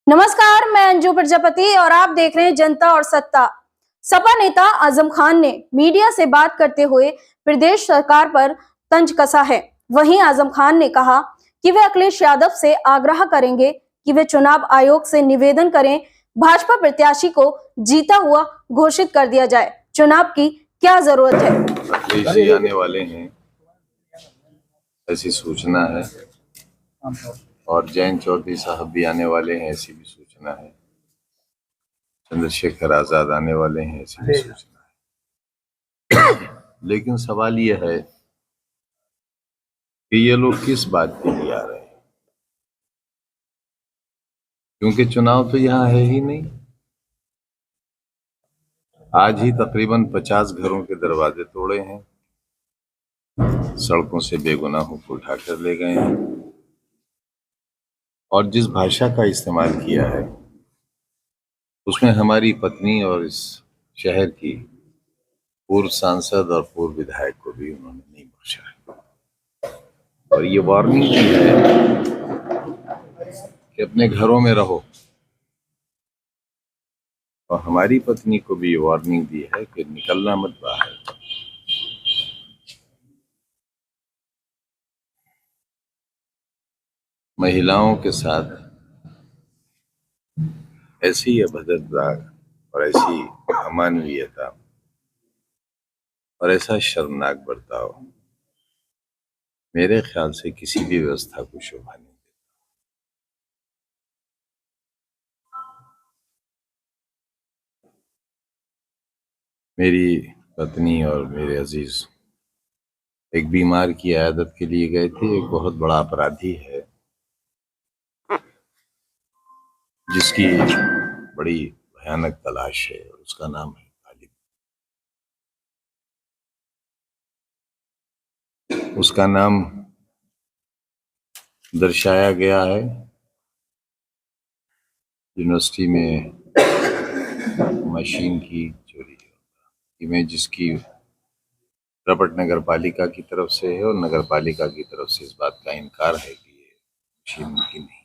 नमस्कार, मैं अंजू प्रजापति और आप देख रहे हैं जनता और सत्ता। सपा नेता आजम खान ने मीडिया से बात करते हुए प्रदेश सरकार पर तंज कसा है। वहीं आजम खान ने कहा कि वे अखिलेश यादव से आग्रह करेंगे कि वे चुनाव आयोग से निवेदन करें, भाजपा प्रत्याशी को जीता हुआ घोषित कर दिया जाए। चुनाव की क्या जरूरत है? अखिलेश जी आने वाले हैं ऐसी सूचना है, और जयंत चौधरी साहब भी आने वाले हैं ऐसी भी सूचना है। चंद्रशेखर आजाद आने वाले हैं ऐसी भी सूचना है। लेकिन सवाल यह है कि ये लोग किस बात के लिए आ रहे हैं, क्योंकि चुनाव तो यहाँ है ही नहीं। आज ही तकरीबन 50 घरों के दरवाजे तोड़े हैं, सड़कों से बेगुनाहों को उठाकर ले गए हैं, और जिस भाषा का इस्तेमाल किया है उसमें हमारी पत्नी और इस शहर की पूर्व सांसद और पूर्व विधायक को भी उन्होंने नहीं बख्शा है। और ये वार्निंग दी है कि अपने घरों में रहो, और हमारी पत्नी को भी ये वार्निंग दी है कि निकलना मत बाहर। महिलाओं के साथ ऐसी अभद्रता और ऐसी अमानवीयता और ऐसा शर्मनाक बर्ताव मेरे ख्याल से किसी भी व्यवस्था को शोभा नहीं देता। मेरी पत्नी और मेरे अजीज एक बीमार की आयादत के लिए गए थे। एक बहुत बड़ा अपराधी है जिसकी बड़ी भयानक तलाश है, और उसका नाम है तालिब। उसका नाम दर्शाया गया है यूनिवर्सिटी में मशीन की चोरी में, जिसकी रपट नगर पालिका की तरफ से है, और नगर पालिका की तरफ से इस बात का इनकार है कि ये मशीन उनकी नहीं है।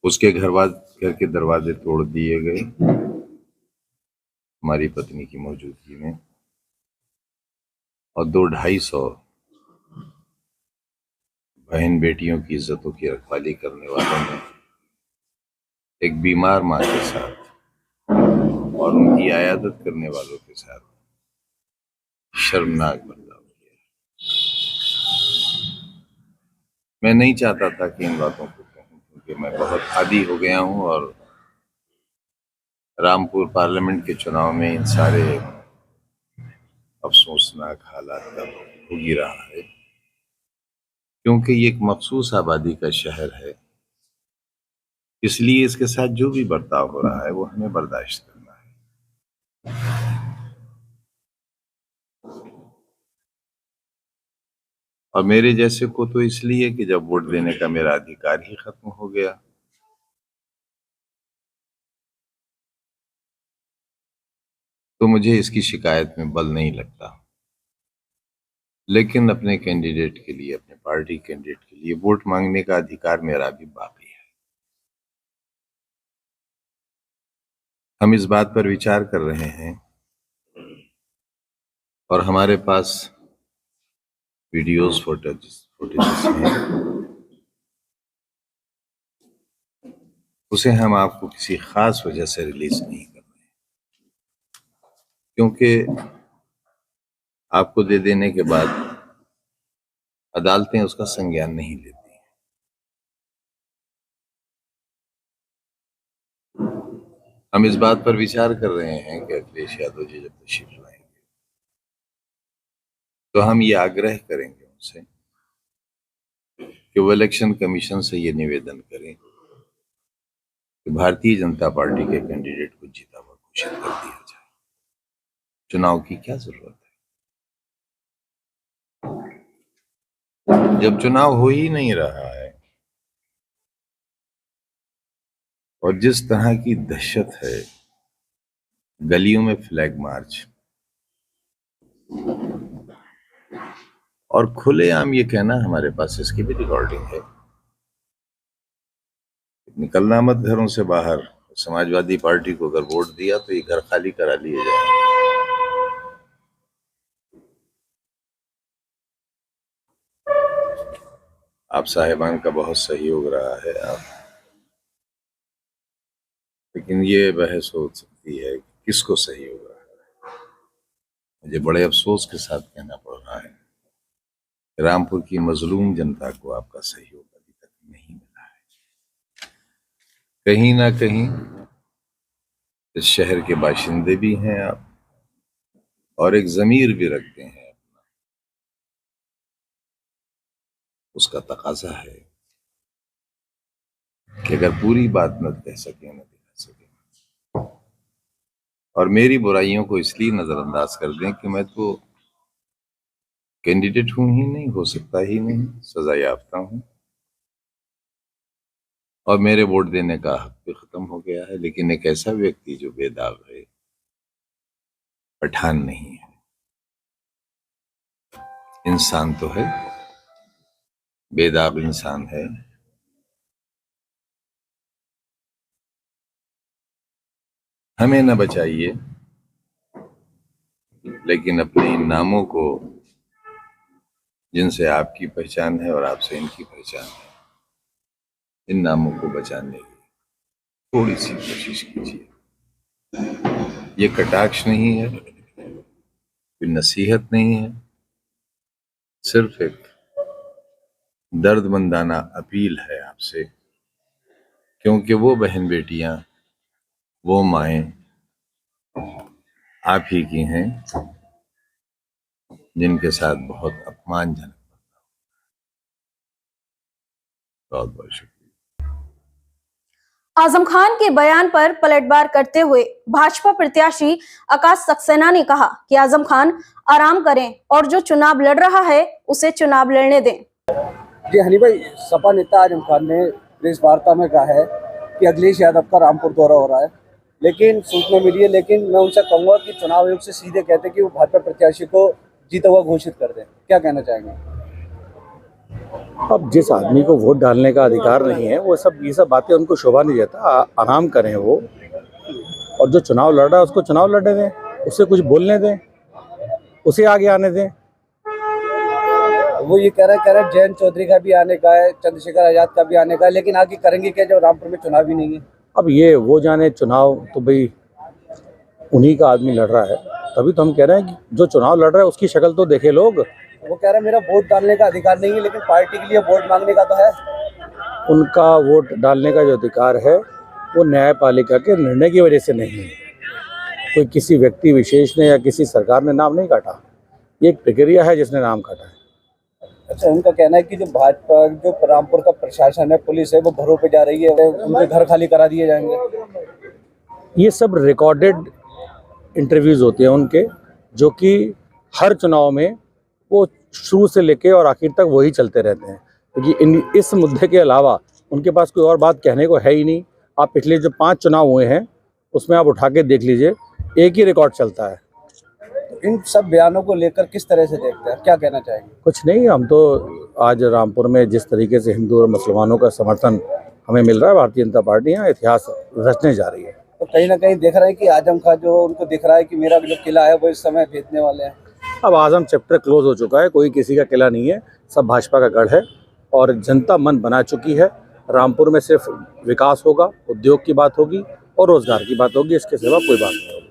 उसके घर के दरवाजे तोड़ दिए गए हमारी पत्नी की मौजूदगी में, और 200-250 बहन बेटियों की इज्जतों की रखवाली करने वालों ने एक बीमार माँ के साथ और उनकी आयादत करने वालों के साथ शर्मनाक बर्ताव किया। मैं नहीं चाहता था कि इन बातों को कहूं, क्योंकि मैं बहुत आदी हो गया हूं, और रामपुर पार्लियामेंट के चुनाव में इन सारे अफसोसनाक हालात का भोग ही रहा है, क्योंकि ये एक मखसूस आबादी का शहर है। इसलिए इसके साथ जो भी बर्ताव हो रहा है वो हमें बर्दाश्त करना है। और मेरे जैसे को तो इसलिए कि जब वोट देने का मेरा अधिकार ही खत्म हो गया, तो मुझे इसकी शिकायत में बल नहीं लगता। लेकिन अपने कैंडिडेट के लिए, अपने पार्टी कैंडिडेट के लिए वोट मांगने का अधिकार मेरा भी बाकी है। हम इस बात पर विचार कर रहे हैं, और हमारे पास वीडियोस, फुटेजेस हैं। उसे हम आपको किसी खास वजह से रिलीज नहीं कर रहे, क्योंकि आपको दे देने के बाद अदालतें उसका संज्ञान नहीं लेती। हम इस बात पर विचार कर रहे हैं कि अखिलेश यादव जी जब तशरीफ लाएंगे तो हम ये आग्रह करेंगे उनसे कि वो इलेक्शन कमीशन से ये निवेदन करें कि भारतीय जनता पार्टी के कैंडिडेट को जीता हुआ घोषित कर दिया जाए। चुनाव की क्या जरूरत है जब चुनाव हो ही नहीं रहा है, और जिस तरह की दहशत है गलियों में फ्लैग मार्च, और खुलेआम ये कहना, हमारे पास इसकी भी रिकॉर्डिंग है निकलना मत घरों से बाहर। समाजवादी पार्टी को अगर वोट दिया तो ये घर खाली करा लिए जाएंगे। आप साहिबान का बहुत सहयोग रहा है लेकिन ये बहस हो सकती है कि किसको सहयोग रहा है। मुझे बड़े अफसोस के साथ कहना पड़ रहा है, रामपुर की मजलूम जनता को आपका सहयोग अभी तक नहीं मिला है। कहीं ना कहीं इस शहर के बाशिंदे भी हैं आप, और एक ज़मीर भी रखते हैं अपना, उसका तकाजा है कि अगर पूरी बात न कह सके न दिखा सके और मेरी बुराइयों को इसलिए नजरअंदाज कर दें कि मैं तो कैंडिडेट हूं ही नहीं, हो सकता ही नहीं, सजा याफ्ता हूं और मेरे वोट देने का हक भी खत्म हो गया है। लेकिन एक ऐसा व्यक्ति जो बेदाग है, पठान नहीं है, इंसान तो है, बेदाग इंसान है, हमें न बचाइए लेकिन अपने इन नामों को, जिनसे आपकी पहचान है और आपसे इनकी पहचान है, इन नामों को बचाने की थोड़ी सी कोशिश कीजिए। ये कटाक्ष नहीं है, कोई नसीहत नहीं है, सिर्फ एक दर्दमंदाना अपील है आपसे, क्योंकि वो बहन बेटियां, वो माएं आप ही की हैं जिनके साथ बहुत अपमानजनक। बहुत बहुत शुक्रिया। आजम खान के बयान पर पलटवार करते हुए भाजपा प्रत्याशी आकाश सक्सेना ने कहा कि आजम खान आराम करें और जो चुनाव लड़ रहा है उसे चुनाव लड़ने दें। जी हनी भाई, सपा नेता आजम खान ने प्रेस वार्ता में कहा है कि अखिलेश यादव का रामपुर दौरा हो रहा है, लेकिन सूचना मिली है। लेकिन मैं उनसे कहूँगा कि चुनाव आयोग से सीधे कहते कि वो भाजपा प्रत्याशी को जीता हुआ घोषित कर दें। क्या कहना चाहेंगे? अब जिस आदमी को वोट डालने का अधिकार नहीं है, वो ये सब बातें उनको शोभा नहीं देता। आराम करें वो, और जो चुनाव लड़ रहा है उसको चुनाव लड़ने दें, उससे कुछ बोलने दें, उसे आगे आने दें। वो ये कह रहे हैं जयंत चौधरी का भी आने का है, चंद्रशेखर आजाद का भी आने का है, लेकिन आगे करेंगे क्या जब रामपुर में चुनाव ही नहीं है? अब ये वो जाने, चुनाव तो भाई उन्हीं का आदमी लड़ रहा है, तभी तो हम कह रहे हैं कि जो चुनाव लड़ रहा है उसकी शक्ल तो देखे लोग। वो कह रहे हैं मेरा वोट डालने का अधिकार नहीं है, लेकिन पार्टी के लिए वोट मांगने का तो है। उनका वोट डालने का जो अधिकार है वो न्यायपालिका के निर्णय की वजह से नहीं है। कोई किसी व्यक्ति विशेष ने या किसी सरकार ने नाम नहीं काटा, ये एक प्रक्रिया है जिसने नाम काटा है। अच्छा, उनका कहना है कि जो भाजपा, जो रामपुर का प्रशासन है, पुलिस है, वो घरों पे जा रही है, उनके घर खाली करा दिए जाएंगे। ये सब रिकॉर्डेड इंटरव्यूज़ होते हैं उनके, जो कि हर चुनाव में वो शुरू से लेके और आखिर तक वही चलते रहते हैं, क्योंकि इस मुद्दे के अलावा उनके पास कोई और बात कहने को है ही नहीं। आप पिछले जो 5 चुनाव हुए हैं उसमें आप उठा के देख लीजिए, एक ही रिकॉर्ड चलता है। इन सब बयानों को लेकर किस तरह से देखते हैं, क्या कहना चाहेंगे? कुछ नहीं, हम तो आज रामपुर में जिस तरीके से हिंदू और मुसलमानों का समर्थन हमें मिल रहा है, भारतीय जनता पार्टी यहाँ इतिहास रचने जा रही है। तो कहीं ना कहीं देख रहा है कि आजम खान, जो उनको दिख रहा है कि मेरा जो किला है वो इस समय भेजने वाले हैं। अब आजम चैप्टर क्लोज हो चुका है, कोई किसी का किला नहीं है, सब भाजपा का गढ़ है और जनता मन बना चुकी है। रामपुर में सिर्फ विकास होगा, उद्योग की बात होगी और रोजगार की बात होगी, इसके सिवा कोई बात नहीं होगी।